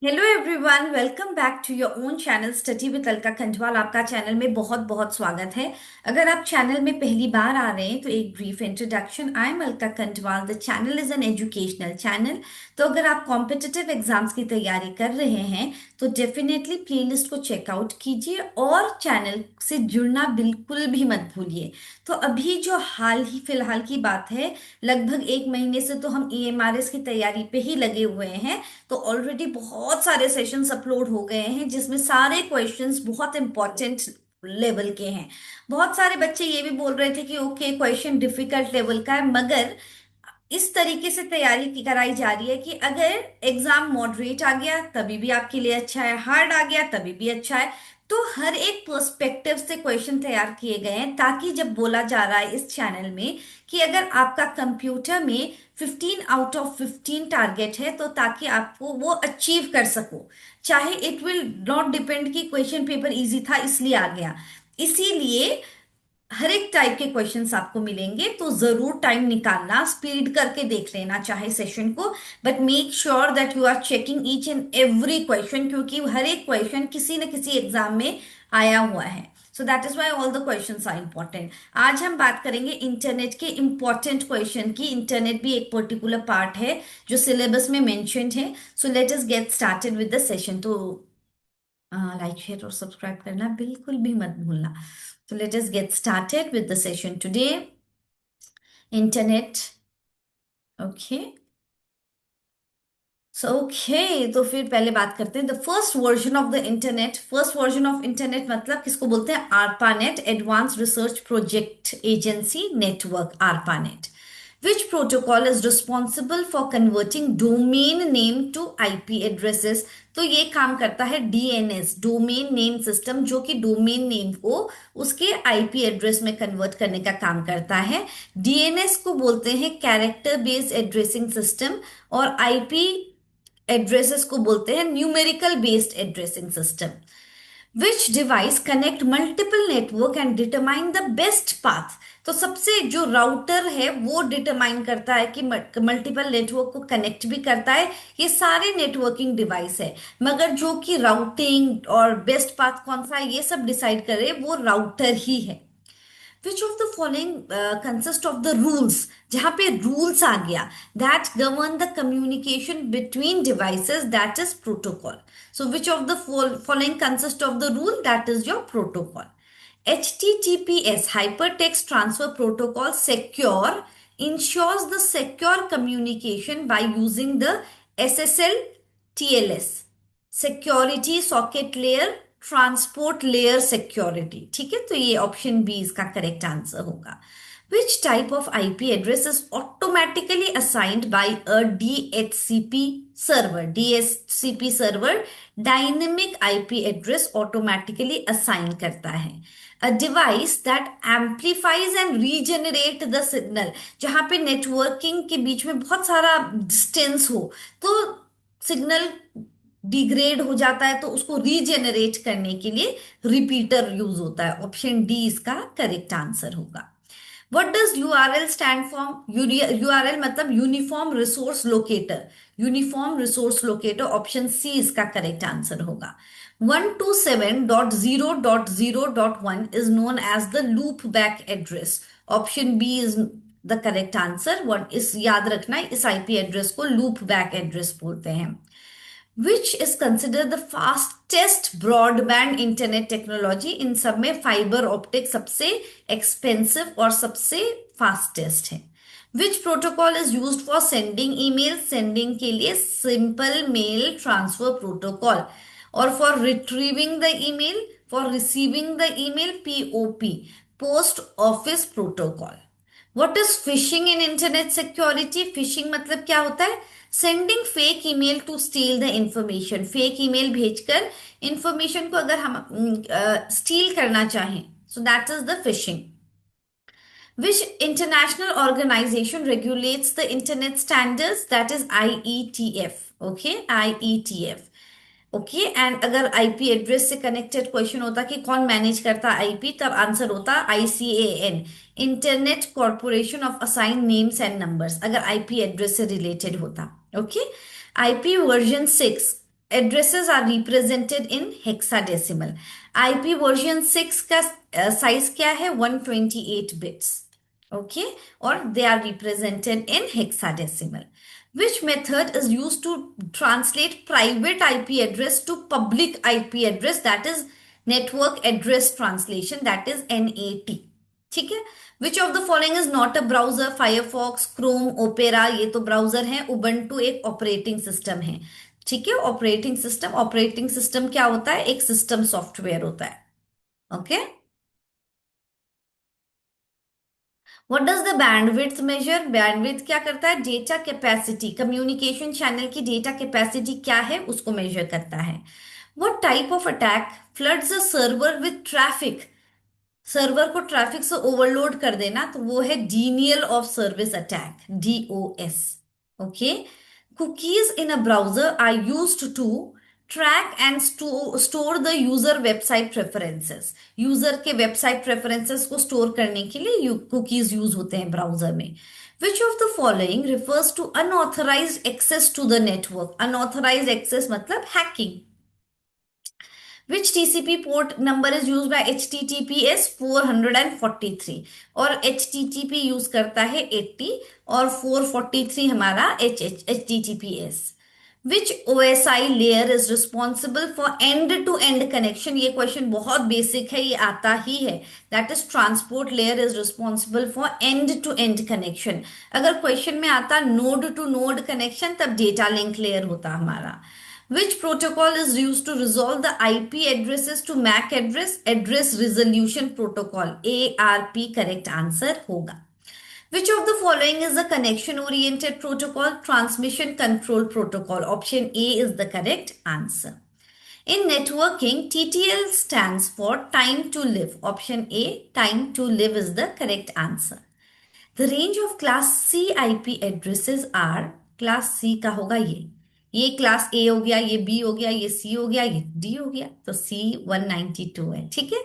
Hello everyone, welcome back to your own channel study with Alka Khanjwal. आपका channel में बहुत बहुत स्वागत है। अगर आप चैनल में पहली बार आ रहे हैं तो एक brief introduction. I am Alka Khanjwal. The channel is an educational channel. तो अगर आप कॉम्पिटिटिव एग्जाम्स की तैयारी कर रहे हैं तो डेफिनेटली प्लेलिस्ट को चेकआउट कीजिए और चैनल से जुड़ना बिल्कुल भी मत भूलिए। तो अभी जो हाल ही फिलहाल की बात है, लगभग एक महीने से तो हम ईएमआरएस की तैयारी पे ही लगे हुए हैं। तो ऑलरेडी बहुत सारे सेशंस अपलोड हो गए हैं जिसमें सारे क्वेश्चंस बहुत इंपॉर्टेंट लेवल के हैं। बहुत सारे बच्चे ये भी बोल रहे थे कि ओके, क्वेश्चन डिफिकल्ट लेवल का है, मगर इस तरीके से तैयारी की कराई जा रही है कि अगर एग्जाम मॉडरेट आ गया तभी भी आपके लिए अच्छा है, हार्ड आ गया तभी भी अच्छा है। तो हर एक पर्सपेक्टिव से क्वेश्चन तैयार किए गए हैं ताकि जब बोला जा रहा है इस चैनल में कि अगर आपका कंप्यूटर में 15 आउट ऑफ 15 टारगेट है तो ताकि आपको वो अचीव कर सको। चाहे इट विल नॉट डिपेंड कि क्वेश्चन पेपर इजी था इसलिए आ गया। इसीलिए हर एक टाइप के क्वेश्चंस आपको मिलेंगे, तो जरूर टाइम निकालना, स्पीड करके देख लेना चाहे सेशन को। But make sure that you are checking each and every question, क्योंकि हर एक क्वेश्चन किसी न किसी एग्जाम में आया हुआ है। So that is why all the questions are important. आज हम बात करेंगे इंटरनेट के इंपॉर्टेंट क्वेश्चन की। इंटरनेट भी एक पर्टिकुलर पार्ट है जो सिलेबस में मेंशन्ड है। So let us get started with the session. तो लाइक शेयर और सब्सक्राइब करना बिल्कुल भी मत भूलना। So let us get started with the session today. Internet. Okay. तो फिर पहले बात करते हैं the first version of the internet. First version of internet मतलब किसको बोलते हैं? ARPANET, advance research project agency network, ARPANET. Which protocol is responsible for converting domain name to IP addresses? तो ये काम करता है डीएनएस, डोमेन नेम सिस्टम, जो कि डोमेन नेम को उसके आईपी एड्रेस में कन्वर्ट करने का काम करता है। डीएनएस को बोलते हैं कैरेक्टर बेस्ड एड्रेसिंग सिस्टम, और आईपी एड्रेसेस को बोलते हैं numerical based addressing system. Which device connect multiple network and determine the best path? तो सबसे जो राउटर है वो डिटरमाइन करता है कि मल्टीपल नेटवर्क को कनेक्ट भी करता है। ये सारे नेटवर्किंग डिवाइस है, मगर जो कि राउटिंग और बेस्ट पाथ कौन सा है ये सब डिसाइड करे वो राउटर ही है। Which of the following consist of the rules? जहां पे rules आ गया, that govern the communication between devices, that is protocol. So which of the following consist of the rule? That is your protocol. HTTPS, hypertext transfer protocol, secure, ensures the secure communication by using the SSL TLS, security socket layer, transport layer security. ठीक है, तो ये option B इसका correct answer होगा। Which type of IP address is automatically assigned by a DHCP server? DHCP server dynamic IP address automatically assign करता है। A device that amplifies and regenerate the signal, जहां पे networking के बीच में बहुत सारा डिस्टेंस हो तो सिग्नल डिग्रेड हो जाता है, तो उसको रीजेनरेट करने के लिए रिपीटर यूज होता है। ऑप्शन डी इसका करेक्ट आंसर होगा। What does URL stand for? URL मतलब uniform resource locator, uniform resource locator. Option C इसका करेक्ट आंसर होगा। 127.0.0.1 is known as the loop back address. Option B is the correct answer. One इस याद रखना, इस IP address को loop back address बोलते हैं। Which is consider the fastest broadband internet technology? इन सब में फाइबर ऑप्टिक सबसे एक्सपेंसिव और सबसे फास्टेस्ट है। Which protocol is use for sending email? Sending के लिए सिंपल मेल ट्रांसफर प्रोटोकॉल, और for retrieving the email, for receiving the email, POP, post office protocol. What is phishing in internet security? Phishing मतलब क्या होता है? Sending fake email to steal the information, fake email भेजकर information को अगर हम steal करना चाहें, so that is the phishing. Which international organisation regulates the internet standards? That is IETF. Okay, IETF. Okay, and अगर आईपी एड्रेस से connected question होता कि कौन मैनेज करता आईपी, तब आंसर होता ICANN, internet corporation of assign names and numbers, अगर IP address से रिलेटेड होता। Okay, IP version 6 addresses are represented in hexadecimal. IP version 6 का साइज क्या है? 128 बिट्स। ओके, और they are represented in hexadecimal. Which method is used to translate private IP address to public IP address, that is network address translation, that is NAT? ठीक है। Which of the following is not a browser? Firefox, Chrome, Opera, ये तो browser है। Ubuntu एक operating system है। ठीक है, operating system क्या होता है? एक सिस्टम सॉफ्टवेयर होता है। Okay, what does the bandwidth measure? Bandwidth क्या करता है? डेटा कैपेसिटी, कम्युनिकेशन चैनल की डेटा कैपेसिटी क्या है उसको मेजर करता है। What type of attack floods a server with traffic? Server को ट्रैफिक से ओवरलोड कर देना, तो वो है denial of service attack, DOS। Okay, cookies in a browser are used to track and store the user website preferences। User के website preferences को store करने के लिए कुकीज यूज होते हैं ब्राउजर में। Which of the following refers to unauthorised access to the network? Unauthorised access मतलब hacking. Which TCP port number is used by HTTPS? 443। और HTTP यूज करता है 80 और 443 हमारा HTTPS। Which OSI layer is responsible for end-to-end connection? ये question बहुत basic है, ये आता ही है। That is transport layer is responsible for end-to-end connection। अगर क्वेश्चन में आता नोड टू नोड कनेक्शन, तब डेटा लिंक लेयर होता हमारा। Which protocol is used to resolve the IP addresses to MAC address? Address Resolution Protocol, ARP correct answer होगा। Which of the following is the connection oriented protocol? Transmission control protocol, option A is the correct answer। In networking, TTL stands for time to live, option A, time to live is the correct answer। The range of class C IP addresses are, class C का होगा ये class ए हो गया, ये B हो गया, ये सी हो गया, ये डी हो गया, तो सी 192 है। ठीक है।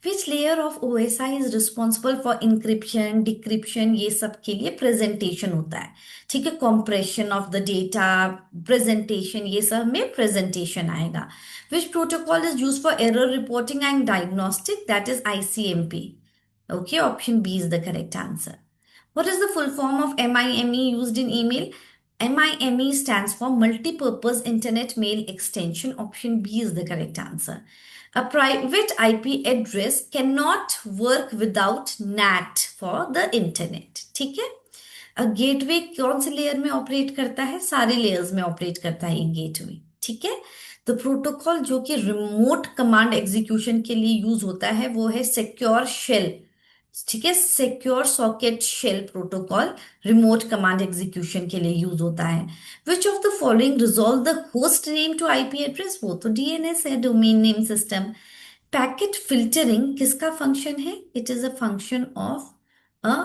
Which layer of OSI is responsible for encryption decryption? ये सब के लिए प्रेजेंटेशन होता है। ठीक है, compression of the data, presentation, ये सब में प्रेजेंटेशन आएगा। Which protocol is use for error reporting and diagnostic? That is ICMP। Okay, option B is the correct answer। What is the full form of MIME used in email? MIME stands for Multi-Purpose Internet Mail Extension. Option B is the correct answer। A private IP address cannot work without NAT for the internet। ठीक है। Gateway कौन से layer में operate करता है? सारे layers में operate करता है ये गेटवे। ठीक है। तो प्रोटोकॉल जो कि रिमोट कमांड एग्जीक्यूशन के लिए यूज होता है वो है सिक्योर शेल। ठीक है, secure socket shell protocol remote command execution के लिए यूज होता है। Which of the following resolve the host name to IP address? वो तो DNS है, domain name system. Packet filtering किसका फंक्शन है? It is a function of a,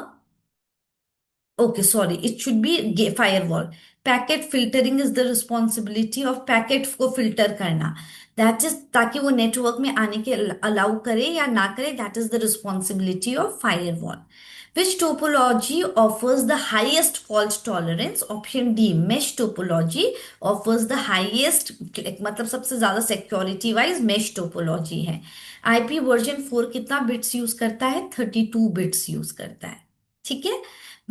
okay, sorry, it should be firewall। Packet filtering is the responsibility of packet को filter करना, that is ताकि वो network में आने के अलाउ करे या ना करे, that is the responsibility of firewall. Which topology offers the highest fault tolerance? Option D, mesh topology offers the highest, मतलब सबसे ज्यादा सिक्योरिटी वाइज मेश टोपोलॉजी है। IP वर्जन 4 कितना बिट्स यूज करता है? 32 बिट्स यूज करता है। ठीक है।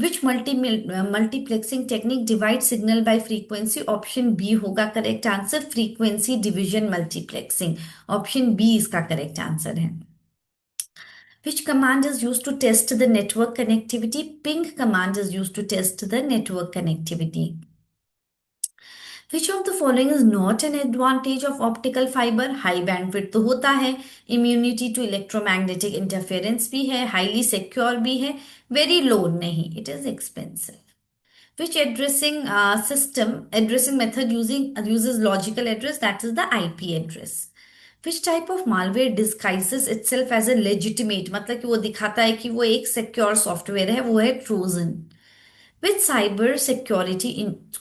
Which multiplexing technique divides signal by frequency? Option B होगा correct answer, frequency division multiplexing। Option B इसका correct answer है। Which command is used to test the network connectivity? Ping command is used to test the network connectivity। Which of the following is not an advantage of optical fiber? High bandwidth तो होता है, immunity to electromagnetic interference भी है, highly secure भी है, very low नहीं, it is expensive. Which addressing method uses logical address? That is the IP address। Which type of malware disguises itself as a legitimate? मतलब कि वो दिखाता है कि वो एक सिक्योर सॉफ्टवेयर है, वो है Trojan. Which cyber security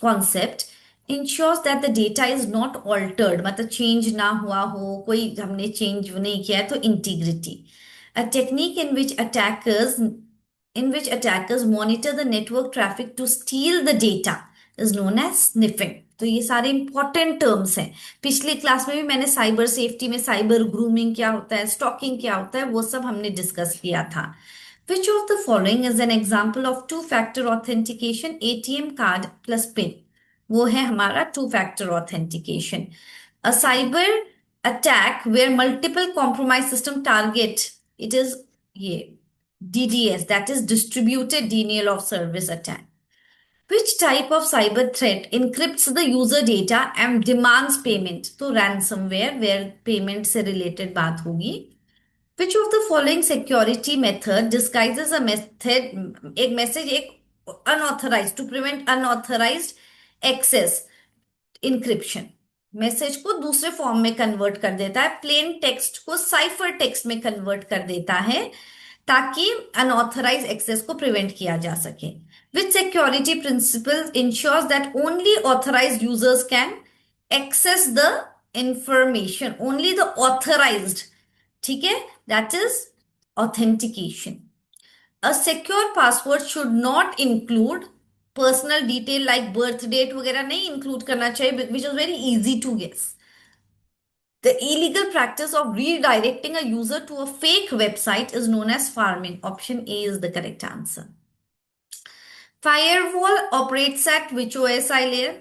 concept ensures that the data is not altered? मतलब चेंज ना हुआ हो, कोई हमने चेंज नहीं किया है, तो integrity. A technique in which attackers monitor the network traffic to steal the data is known as sniffing। तो ये सारे इंपॉर्टेंट टर्म्स हैं। पिछली क्लास में भी मैंने साइबर सेफ्टी में साइबर ग्रूमिंग क्या होता है, स्टॉकिंग क्या होता है, वो सब हमने डिस्कस किया था। Which of the following is an example of two factor authentication, ATM card plus PIN? वो है हमारा two factor authentication. A cyber attack where multiple compromise system target, it is ये DDoS, that is distributed denial of service attack. Which type of cyber threat encrypts the user data and demands payment? तो ransomware, where payment से related बात होगी। Which of the following security method disguises a method, एक message, एक unauthorized, to prevent unauthorized access? Encryption. Message को दूसरे form में convert कर देता है, प्लेन टेक्स्ट को साइफर टेक्स्ट में कन्वर्ट कर देता है, ताकि अनऑथराइज एक्सेस को प्रिवेंट किया जा सके। Which security principle ensures that only authorised users can access the information, only the authorised, ठीक है, that is authentication. A secure password should not include personal detail like birth date वगैरह नहीं include करना चाहिए, which is very easy to guess. The illegal practice of redirecting a user to a fake website is known as farming. Option A is the correct answer. Firewall operates at which OSI layer?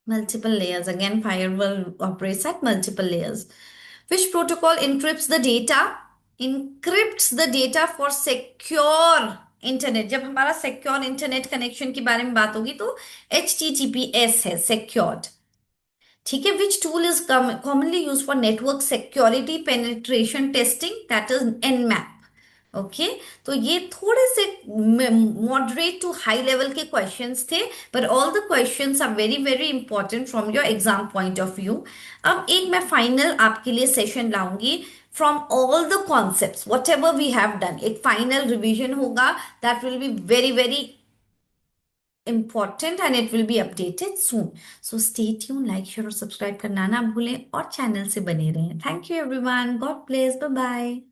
Multiple layers. Again, firewall operates at multiple layers. Which protocol encrypts the data? Encrypts the data for secure internet. जब हमारा secure internet connection के बारे में बात होगी तो HTTPS है, secured, ठीक है। Which tool is commonly use for network security penetration testing? That is Nmap। Okay, तो ये थोड़े से मॉडरेट टू हाई लेवल के क्वेश्चंस थे, पर all the questions are very very important from your exam point of view. अब एक मैं फाइनल आपके लिए सेशन लाऊंगी from all the concepts whatever we have done, एक फाइनल रिविजन होगा, that will be very very important and it will be updated soon. So stay tuned, like, share और subscribe करना ना भूलें और चैनल से बने रहें। Thank you everyone. God bless. Bye bye.